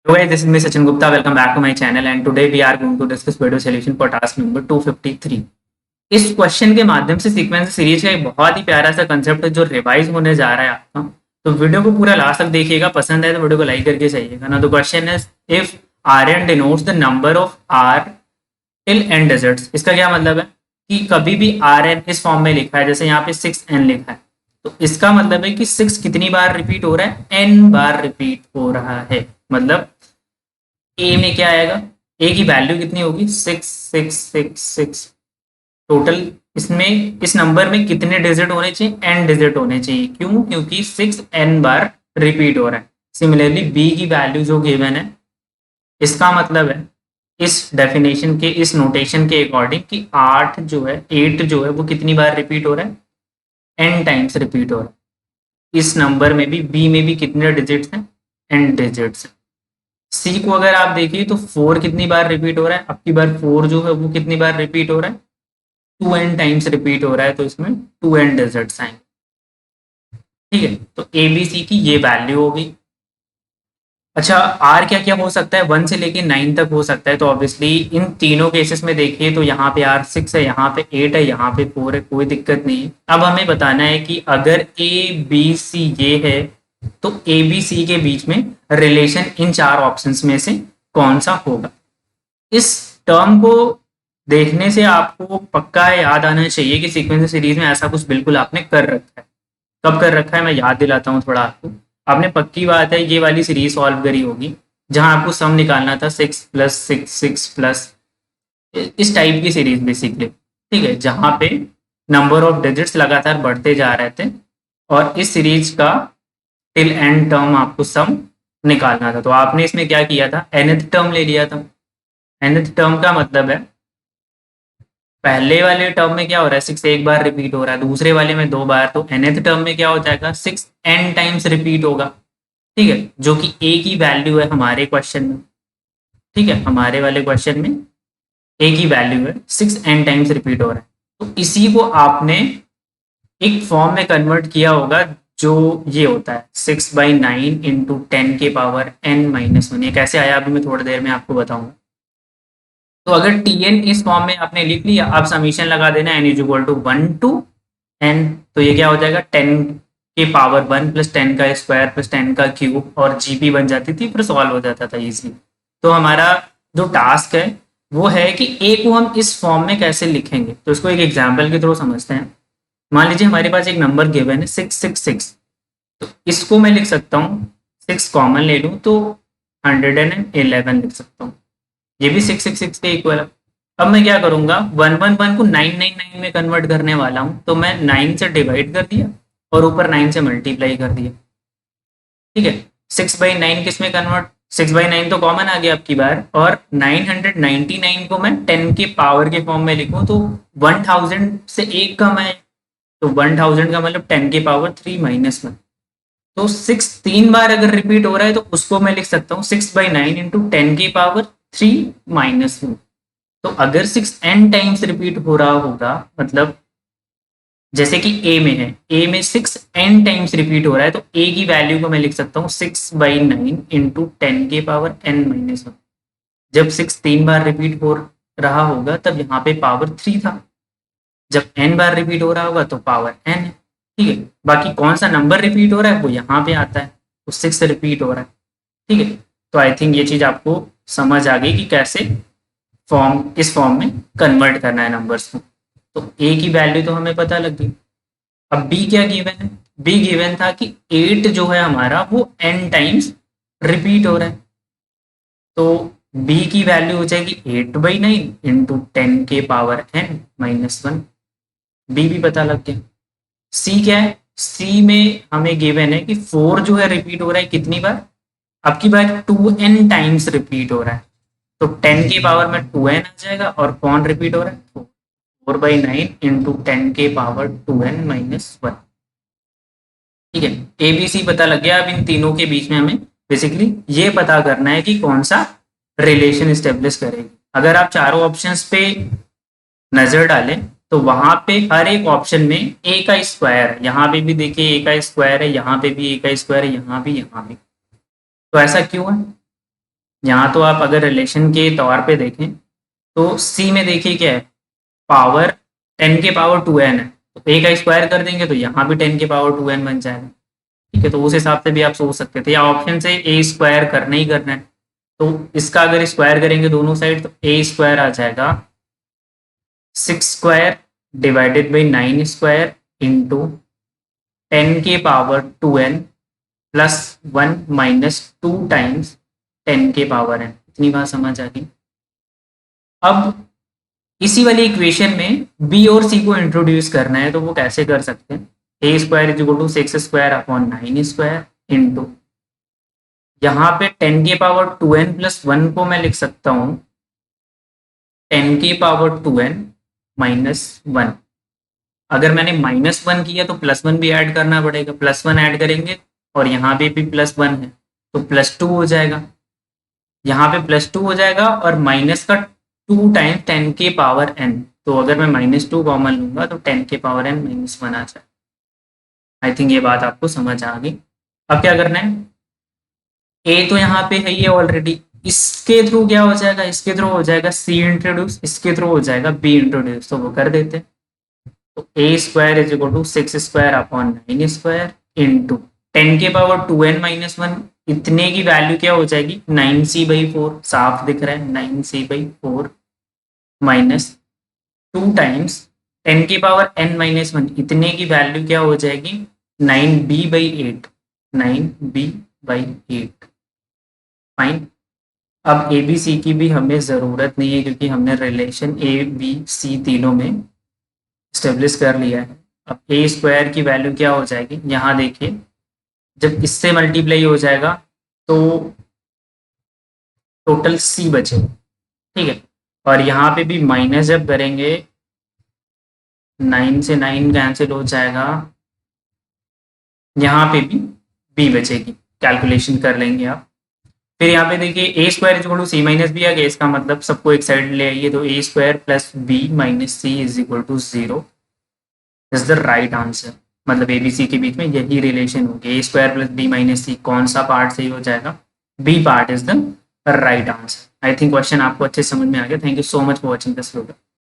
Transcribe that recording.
Hello guys, this is me Sachin Gupta. Welcome back to my channel and today we are going to discuss video solution for task number 253. इस question के माध्यम से sequence series का एक बहुत ही प्यारा सा कंसेप्ट है जो रिवाइज होने जा रहा है आपका। तो वीडियो को पूरा लास्ट तक देखिएगा, पसंद है तो वीडियो को लाइक करके जाइएगा ना। तो क्वेश्चन है if Rn denotes the number of R till n digits. इसका क्या मतलब है कि कभी भी Rn इस फॉर्म में लिखा है, जैसे यहाँ पे 6n लिखा है, तो इसका मतलब है कि 6 कितनी बार रिपीट हो रहा है, n बार रिपीट हो रहा है। मतलब ए में क्या आएगा, ए की वैल्यू कितनी होगी 6666। टोटल इसमें इस नंबर में कितने डिजिट होने चाहिए, n डिजिट होने चाहिए। क्यों? क्योंकि 6n बार रिपीट हो रहा है। सिमिलरली बी की वैल्यू जो गिवन है, इसका मतलब है इस डेफिनेशन के, इस नोटेशन के अकॉर्डिंग कि 8 जो है वो कितनी बार रिपीट हो रहा है, n टाइम्स रिपीट हो रहा है। इस नंबर में भी, बी में भी कितने डिजिट्स हैं, n डिजिट्स हैं। सी को अगर आप देखिए तो 4 कितनी बार रिपीट हो रहा है, अब की बार 4 जो है वो कितनी बार रिपीट हो रहा है, 2n टाइम्स रिपीट हो रहा है, तो इसमें 2n डिजिट्स आएंगे। ठीक है, तो ए बी सी की ये वैल्यू होगी। अच्छा, आर क्या क्या हो सकता है, 1 से लेके 9 तक हो सकता है। तो ऑब्वियसली इन तीनों केसेस में देखिए तो यहाँ पे आर 6 है, यहाँ पे 8 है, यहाँ पे 4 है, कोई दिक्कत नहीं है। अब हमें बताना है कि अगर ए बी सी ये है तो ए बी सी के बीच में रिलेशन इन चार ऑप्शंस में से कौन सा होगा। इस टर्म को देखने से आपको पक्का याद आना चाहिए कि सीक्वेंस सीरीज में ऐसा कुछ बिल्कुल आपने कर रखा है। कब कर रखा है मैं याद दिलाता हूँ थोड़ा आपको। आपने पक्की बात है ये वाली सीरीज सॉल्व करी होगी जहां आपको सम निकालना था 6 प्लस 6 6 प्लस, इस टाइप की सीरीज बेसिकली। ठीक है, जहां पे नंबर ऑफ डिजिट्स लगातार बढ़ते जा रहे थे और इस सीरीज का टिल एंड टर्म आपको सम निकालना था। तो आपने इसमें क्या किया था, nth टर्म ले लिया था। nth टर्म का मतलब है पहले वाले टर्म में क्या हो रहा है, 6 एक बार रिपीट हो रहा है, दूसरे वाले में 2 बार, तो nth टर्म में क्या हो जाएगा, 6n टाइम्स रिपीट होगा। ठीक है, जो कि a की वैल्यू है हमारे क्वेश्चन में। ठीक है, हमारे वाले क्वेश्चन में a की वैल्यू है 6n टाइम्स रिपीट हो रहा है। तो इसी को आपने एक फॉर्म में कन्वर्ट किया होगा जो ये होता है 6/9 इंटू 10 के पावर n-1। ये कैसे आया अभी मैं थोड़ी देर में आपको बताऊंगा। तो अगर tn इस फॉर्म में आपने लिख लिया, आप समीशन लगा देना n is equal to 1 to n। तो ये क्या हो जाएगा 10 के पावर 1 प्लस 10 का स्क्वायर प्लस 10 का क्यूब, और जीपी बन जाती थी, फिर सॉल्व हो जाता था इजी। तो हमारा जो टास्क है वो है कि a को हम इस फॉर्म में कैसे लिखेंगे। तो इसको एक एग्जाम्पल के थ्रू समझते हैं। मान लीजिए हमारे पास एक नंबर गिवन है 666, तो इसको मैं लिख सकता हूँ, 6 कॉमन ले लूँ तो 111 लिख सकता हूँ। ये भी 666 के इक्वल है। अब मैं क्या करूंगा, 111 को 999 में कन्वर्ट करने वाला हूँ, तो मैं 9 से डिवाइड कर दिया और ऊपर 9 से मल्टीप्लाई कर दिया। ठीक है, 6/9 किस में कन्वर्ट, 6/9 तो कॉमन आ गया आपकी बार, और 999 को मैं 10 के पावर के फॉर्म में लिखूं तो 1000 से एक कम है, तो 1000 का मतलब 10 के पावर 3-1। तो 6 3 बार अगर रिपीट हो रहा है तो उसको मैं लिख सकता हूँ 6/9 इंटू 10 के पावर 3-1। तो अगर 6n टाइम्स रिपीट हो रहा होगा, मतलब जैसे कि a में है, a में 6n टाइम्स रिपीट हो रहा है, तो a की वैल्यू को मैं लिख सकता हूँ 6/9 इंटू 10 के पावर n-1। जब 6 3 बार रिपीट हो रहा होगा तब यहाँ पे पावर 3 था, जब n बार रिपीट हो रहा होगा तो पावर n है। ठीक है, बाकी कौन सा नंबर रिपीट हो रहा है वो यहाँ पे आता है, तो 6 रिपीट हो रहा है। ठीक है, तो आई थिंक ये चीज आपको समझ आ गई कि कैसे इस फॉर्म में कन्वर्ट करना है नंबर्स को। तो a की वैल्यू तो हमें पता लग गई। अब b क्या गिवन है, b गिवन था कि 8 जो है हमारा वो n टाइम्स रिपीट हो रहा है, तो b की वैल्यू हो जाएगी 8/9 इंटू 10 के पावर n-1। b भी पता लग गया। c क्या है, c में हमें गिवन है कि 4 जो है रिपीट हो रहा है कितनी बार, अब की बार 2n टाइम्स रिपीट हो रहा है, तो 10 के पावर में 2n आ जाएगा, और कौन रिपीट हो रहा है 4/9 इंटू 10 के पावर 2n-1। ठीक है, ए बी सी पता लग गया। अब इन तीनों के बीच में हमें बेसिकली ये पता करना है कि कौन सा रिलेशन स्टेब्लिश करेगी। अगर आप चारों ऑप्शंस पे नजर डालें तो वहां पे हर एक ऑप्शन में ए का स्क्वायर है, यहाँ पे भी देखिए ए का स्क्वायर है, यहाँ पे भी ए का स्क्वायर है, यहाँ भी, यहाँ भी। तो ऐसा क्यों है, यहाँ तो आप अगर रिलेशन के तौर पे देखें तो सी में देखिए क्या है, पावर 10 के पावर 2n है, तो ए का स्क्वायर कर देंगे तो यहाँ भी 10 के पावर 2n बन जाएगा। ठीक है, तो उस हिसाब से भी आप सोच सकते थे, या ऑप्शन से ए स्क्वायर करना ही करना है, तो इसका अगर स्क्वायर करेंगे दोनों साइड तो ए स्क्वायर आ जाएगा 6 square divided by 9 square into 10 के power 2n plus 1 minus 2 times 10 के पावर n। इतनी बात समझ आ गई। अब इसी वाली इक्वेशन में बी और सी को इंट्रोड्यूस करना है, तो वो कैसे कर सकते हैं, A square is equal to 6 square upon 9 square into यहाँ पे 10 के पावर 2n प्लस 1 को मैं लिख सकता हूँ 10 के पावर 2n माइनस 1। अगर मैंने -1 किया तो +1 भी ऐड करना पड़ेगा, +1 ऐड करेंगे और यहाँ पे भी +1 है तो +2 हो जाएगा, यहाँ पे +2 हो जाएगा और माइनस का 2 टाइम्स 10 के पावर n, तो अगर मैं -2 कॉमन लूंगा तो 10 के पावर n -1 आ जाए। आई थिंक ये बात आपको समझ आ गई। अब क्या करना है, ए तो यहाँ पे है ये ऑलरेडी, इसके थ्रू क्या हो जाएगा, इसके थ्रू हो जाएगा सी इंट्रोड्यूस, इसके थ्रू हो जाएगा बी इंट्रोड्यूस, तो वो कर देते हैं। तो A square is equal to 6 square upon 9 square into 10 के पावर 2n माइनस 1, इतने की वैल्यू क्या हो जाएगी 9c/4, साफ दिख रहा है 9c/4 माइनस 2 टाइम्स 10 के पावर n माइनस 1, इतने की वैल्यू क्या हो जाएगी 9b/8, 9b/8। फाइन। अब ए बी सी की भी हमें ज़रूरत नहीं है क्योंकि हमने रिलेशन ए बी सी तीनों में स्टेब्लिश कर लिया है। अब ए स्क्वायर की वैल्यू क्या हो जाएगी, यहाँ देखिए जब इससे मल्टीप्लाई हो जाएगा तो टोटल सी बचेगा। ठीक है, और यहाँ पे भी माइनस जब करेंगे 9 से 9 कैंसिल हो जाएगा, यहाँ पे भी बी बचेगी, कैलकुलेशन कर लेंगे आप। फिर यहाँ पे देखिए A square is equal to C minus B आ गया, इसका मतलब सबको एक साइड ले आइए, तो A square plus B minus C is equal to 0 is the right answer. मतलब ए बी सी के बीच में यही रिलेशन होगी, A square plus B minus C, कौन सा पार्ट सही हो जाएगा, B part is the right answer. I think question आपको अच्छे समझ में आ गया। Thank you so much for watching this video.